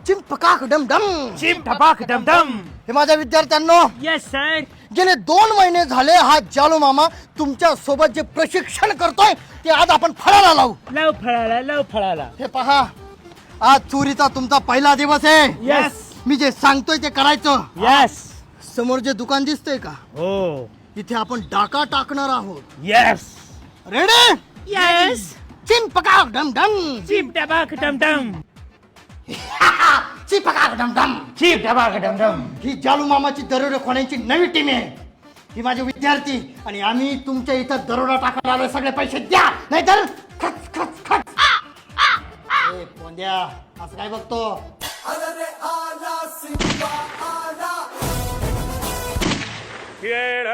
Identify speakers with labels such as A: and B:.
A: चिंपकाक डमडम.
B: चिम टपाक डमडम.
A: हे माझ्या विद्यार्थ्यांनो,
B: यस सर.
A: गेले 2 महिने झाले हा जालू मामा तुमच्या सोबत जे प्रशिक्षण करतोय ते आज आपण फळाला लावू.
B: लव फळाला.
A: हे पहा, आज चोरीचा तुमचा पहिला दिवस आहे.
B: यस.
A: मी जे सांगतोय ते करायचं.
B: यस.
A: समोर जे दुकान दिसतंय का,
B: हो.
A: इथे आपण डाका टाकणार आहोत.
B: यस.
A: रेडी?
B: यस.
A: चिंपकाक डमडम.
B: चिम टपाक डमडम.
A: चिंपकाक डमडम.
B: चिम टपाक डमडम.
A: ही जालू मामाची दरोडे खोण्याची नवी टीम आहे. ही माझे विद्यार्थी आणि आम्ही तुमच्या इथं दरोडा टाकायला आलोय. सगळे पैसे द्या, नाहीतर खच खच खच. ए पोंद्या, असं काय बघतो?
C: Get